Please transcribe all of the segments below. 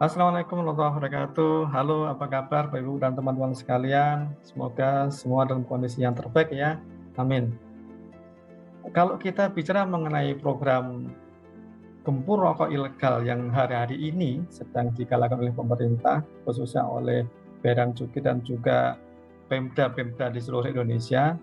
Assalamualaikum warahmatullahi wabarakatuh. Halo, apa kabar Bapak Ibu dan teman-teman sekalian? Semoga semua dalam kondisi yang terbaik ya. Amin. Kalau kita bicara mengenai program gempur rokok ilegal yang hari-hari ini sedang digalakan oleh pemerintah, khususnya oleh Bea dan Cukai dan juga Pemda-Pemda di seluruh Indonesia,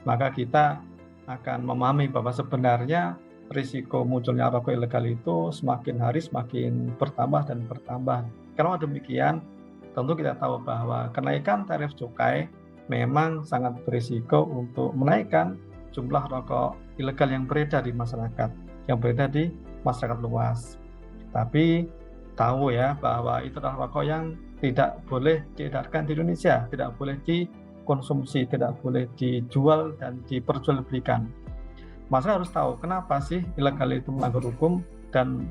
maka kita akan memahami bahwa sebenarnya risiko munculnya rokok ilegal itu semakin hari semakin bertambah dan bertambah. Kalau demikian, tentu kita tahu bahwa kenaikan tarif cukai memang sangat berisiko untuk menaikkan jumlah rokok ilegal yang beredar di masyarakat, yang beredar di masyarakat luas. Tapi tahu ya bahwa itu adalah rokok yang tidak boleh diedarkan di Indonesia, tidak boleh dikonsumsi, tidak boleh dijual dan diperjualbelikan. Masyarakat harus tahu kenapa sih ilegal itu melanggar hukum dan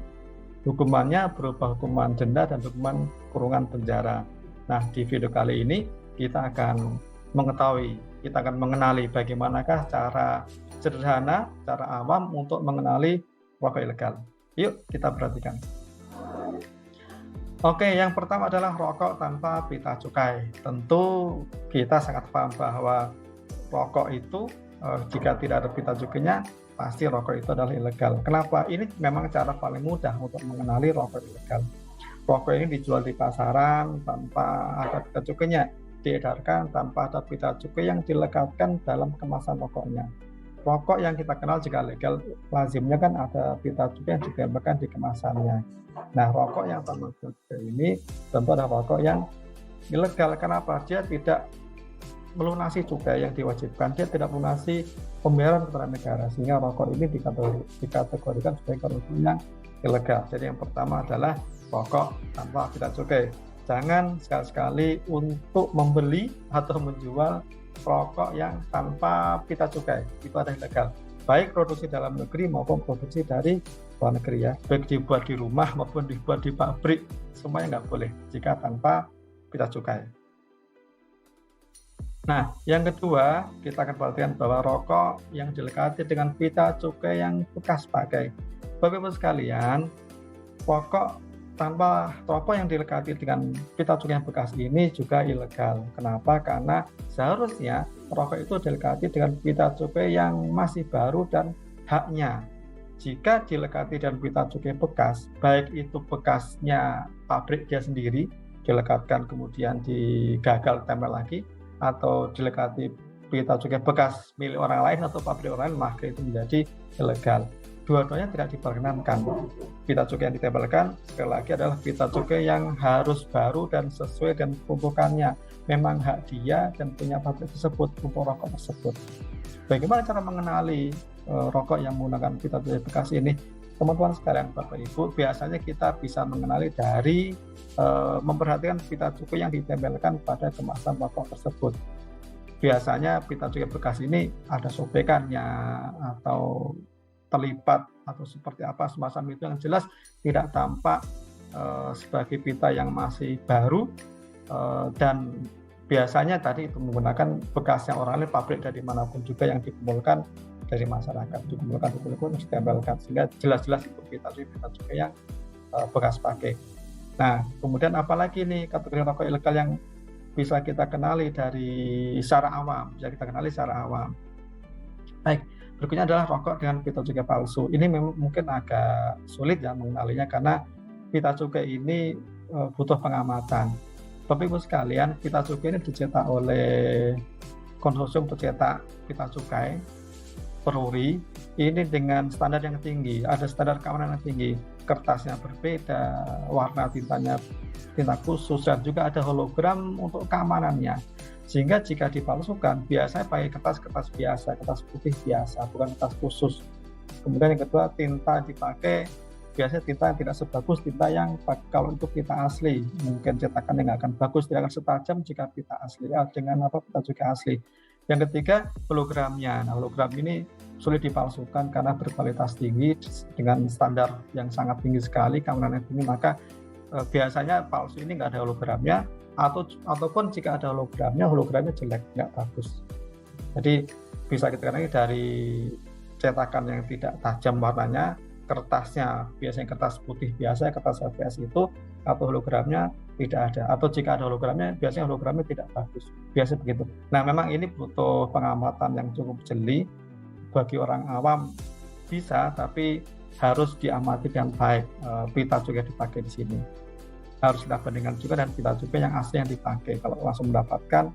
hukumannya berupa hukuman denda dan hukuman kurungan penjara. Nah, di video kali ini kita akan mengetahui, kita akan mengenali bagaimanakah cara sederhana, cara awam untuk mengenali rokok ilegal. Yuk kita perhatikan. Oke, yang pertama adalah rokok tanpa pita cukai. Tentu kita sangat paham bahwa rokok itu jika tidak ada pita cukainya, pasti rokok itu adalah ilegal. Kenapa? Ini memang cara paling mudah untuk mengenali rokok ilegal. Rokok ini dijual di pasaran tanpa ada pita cukainya, diedarkan tanpa ada pita cukai yang dilekatkan dalam kemasan rokoknya. Rokok yang kita kenal jika legal, lazimnya kan ada pita cukai yang ditembakkan di kemasannya. Nah, rokok yang tanpa pita cukai ini tentu adalah rokok yang ilegal. Kenapa? Dia tidak melunasi cukai yang diwajibkan, dia tidak melunasi pembayaran kepada negara, sehingga rokok ini dikategorikan sebagai rokok yang ilegal. Jadi yang pertama adalah rokok tanpa pita cukai. Jangan sekali-sekali untuk membeli atau menjual rokok yang tanpa pita cukai, itu adalah ilegal. Baik produksi dalam negeri maupun produksi dari luar negeri ya, baik dibuat di rumah maupun dibuat di pabrik, semuanya nggak boleh jika tanpa pita cukai. Nah, yang kedua, kita akan perhatikan bahwa rokok yang dilekati dengan pita cukai yang bekas pakai. Bapak Ibu sekalian, rokok yang dilekati dengan pita cukai yang bekas ini juga ilegal. Kenapa? Karena seharusnya rokok itu dilekati dengan pita cukai yang masih baru dan haknya. Jika dilekati dengan pita cukai bekas, baik itu bekasnya pabrik dia sendiri, dilekatkan kemudian digagal tempel lagi, atau dilekati pita cukai bekas milik orang lain atau pabrik orang lain, maka itu menjadi ilegal. Dua-duanya tidak diperkenankan. Pita cukai yang ditempelkan sekali lagi adalah pita cukai yang harus baru dan sesuai dengan peruntukannya. Memang hak dia dan punya pabrik tersebut untuk rokok tersebut. Bagaimana cara mengenali rokok yang menggunakan pita cukai bekas ini? Teman-teman sekalian, Bapak Ibu, biasanya kita bisa mengenali dari memperhatikan pita cukai yang ditempelkan pada kemasan rokok tersebut. Biasanya pita cukai bekas ini ada sobekannya atau terlipat atau seperti apa semacam itu, yang jelas tidak tampak sebagai pita yang masih baru, dan biasanya tadi itu menggunakan bekasnya orang lain, pabrik dari manapun juga yang dikumpulkan dari masyarakat, dikumpulkan ditempelkan, sehingga jelas-jelas itu pita cukai yang bekas pakai. Nah, kemudian apalagi nih kategori rokok ilegal yang bisa kita kenali secara awam. Baik, berikutnya adalah rokok dengan pita cukai palsu. Ini memang mungkin agak sulit ya mengenalinya karena pita cukai ini butuh pengamatan. Bapak Ibu sekalian, pita cukai ini dicetak oleh konsorsium pencetak pita cukai Peruri ini dengan standar yang tinggi, ada standar keamanan yang tinggi, kertasnya berbeda, warna tinta khusus, dan juga ada hologram untuk keamanannya. Sehingga jika dipalsukan, biasanya pakai kertas biasa, kertas putih biasa, bukan kertas khusus. Kemudian yang kedua, tinta dipakai biasanya tinta yang tidak sebagus tinta yang kalau itu pita asli. Mungkin cetakan yang akan bagus, tidak akan setajam jika pita asli dengan pita cukai asli. Yang ketiga, hologramnya. Nah, hologram ini sulit dipalsukan karena berkualitas tinggi dengan standar yang sangat tinggi sekali, keamanannya tinggi, maka biasanya palsu ini nggak ada hologramnya, ataupun jika ada hologramnya jelek, nggak bagus. Jadi bisa kita kenali dari cetakan yang tidak tajam warnanya, kertasnya biasanya kertas putih biasa, kertas HVS itu, atau hologramnya tidak ada, atau jika ada hologramnya biasanya hologramnya tidak bagus, biasa begitu. Nah, memang ini butuh pengamatan yang cukup jeli. Bagi orang awam bisa, tapi harus diamati dengan baik. Pita cukai dipakai di sini harus kita bandingkan juga dengan pita cukai yang asli yang dipakai. Kalau langsung mendapatkan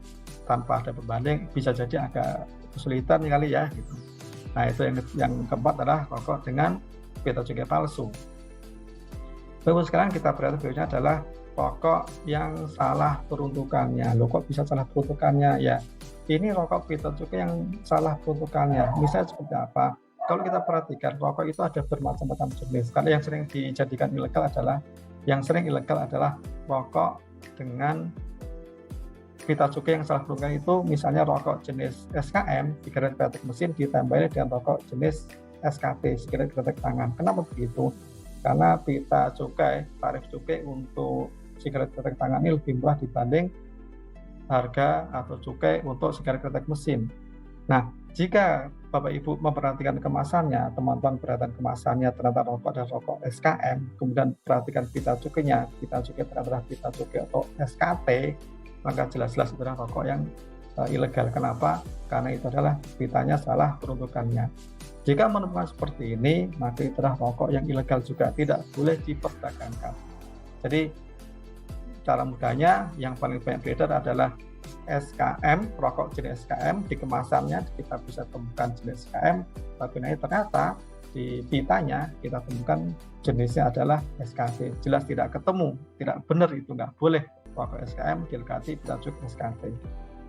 tanpa ada pembanding bisa jadi agak kesulitan kali ya gitu. Nah, itu yang keempat adalah rokok dengan pita cukai palsu. Bagus, sekarang kita perhatikan berikutnya adalah rokok yang salah peruntukannya. Loh, kok bisa salah peruntukannya? Ya, ini rokok pita cukai yang salah peruntukannya. Misalnya seperti apa? Kalau kita perhatikan, rokok itu ada bermacam-macam jenis. Karena yang sering dijadikan ilegal adalah rokok dengan pita cukai yang salah peruntukan itu, misalnya rokok jenis SKM, sigaret kretek mesin, ditambahnya dengan rokok jenis SKT, sigaret kretek tangan. Kenapa begitu? Karena pita cukai, tarif cukai untuk sigaret kretek tangan ini lebih murah dibanding harga atau cukai untuk sigaret kretek mesin. Nah, jika Bapak Ibu memperhatikan kemasannya, teman-teman perhatikan kemasannya ternyata rokok dan rokok SKM, kemudian perhatikan pita cukainya, pita cukai ternyata pita cukai atau SKT, maka jelas-jelas itu adalah rokok yang ilegal. Kenapa? Karena itu adalah pitanya salah peruntukannya. Jika menemukan seperti ini, maka itu adalah rokok yang ilegal juga, tidak boleh diperdagangkan. Jadi cara mudahnya yang paling banyak beredar adalah SKM, rokok jenis SKM. Di kemasannya kita bisa temukan jenis SKM, tapi ternyata di pitanya kita temukan jenisnya adalah SKT. Jelas tidak ketemu, tidak benar, itu nggak boleh rokok SKM dilekati pita cukai SKT.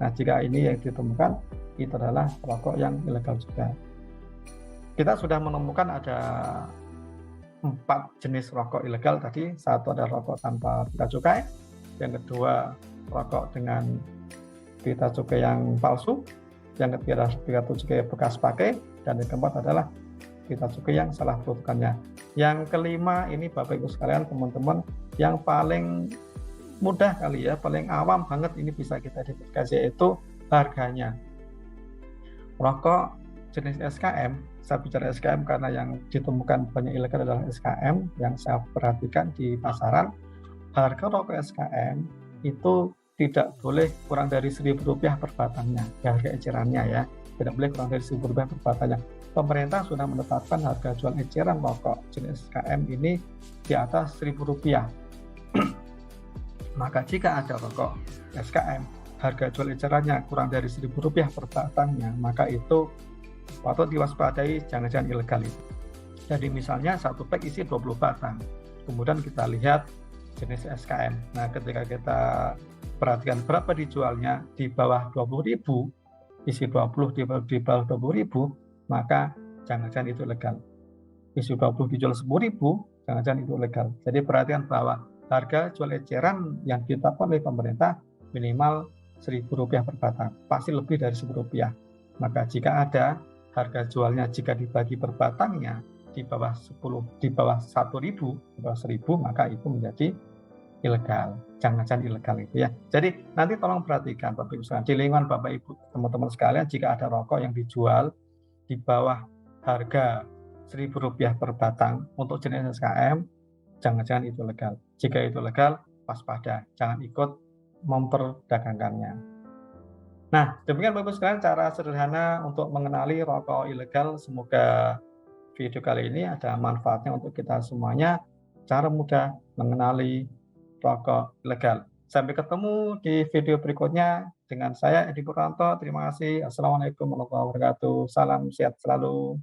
Nah, jika ini yang ditemukan, itu adalah rokok yang ilegal juga. Kita sudah menemukan ada 4 jenis rokok ilegal tadi. Satu adalah rokok tanpa pita cukai, yang kedua rokok dengan pita cukai yang palsu, yang ketiga adalah pita cukai bekas pakai, dan yang keempat adalah pita cukai yang salah peruntukannya. Yang kelima ini Bapak Ibu sekalian, teman-teman, yang paling mudah kali ya, paling awam banget ini bisa kita identifikasi, yaitu harganya. Rokok jenis SKM, saya bicara SKM karena yang ditemukan banyak ilegal adalah SKM yang saya perhatikan di pasaran. Harga rokok SKM itu tidak boleh kurang dari Rp1.000 per batangnya, harga ecerannya ya, tidak boleh kurang dari Rp1.000 per batangnya. Pemerintah sudah menetapkan harga jual eceran rokok jenis SKM ini di atas Rp1.000. Maka jika ada rokok SKM harga jual ecerannya kurang dari Rp1.000 per batangnya, maka itu patut diwaspadai, jangan-jangan ilegal itu. Jadi misalnya satu pack isi 20 batang, kemudian kita lihat jenis SKM. Nah, ketika kita perhatikan berapa dijualnya, di bawah 20.000, isi 20 di bawah 20.000, maka jangan-jangan itu legal. Isi 20 dijual 10.000, jangan-jangan itu legal. Jadi perhatikan bahwa harga jual eceran yang ditetapkan oleh pemerintah minimal Rp1.000 per batang, pasti lebih dari Rp1.000. Maka jika ada harga jualnya, jika dibagi per batangnya di bawah 10, di bawah 1.000, di bawah 1.000, maka itu menjadi ilegal. Jangan-jangan ilegal itu ya. Jadi nanti tolong perhatikan Bapak Ibu sekalian, di lingkungan Bapak Ibu teman-teman sekalian, jika ada rokok yang dijual di bawah harga Rp1.000 per batang untuk jenis SKM, jangan-jangan itu legal. Jika itu legal, waspada, jangan ikut memperdagangkannya. Nah, demikian Bapak Ibu sekalian cara sederhana untuk mengenali rokok ilegal. Semoga video kali ini ada manfaatnya untuk kita semuanya. Cara mudah mengenali rokok ilegal. Sampai ketemu di video berikutnya dengan saya Edi Purwanto. Terima kasih. Assalamualaikum warahmatullahi wabarakatuh. Salam sehat selalu.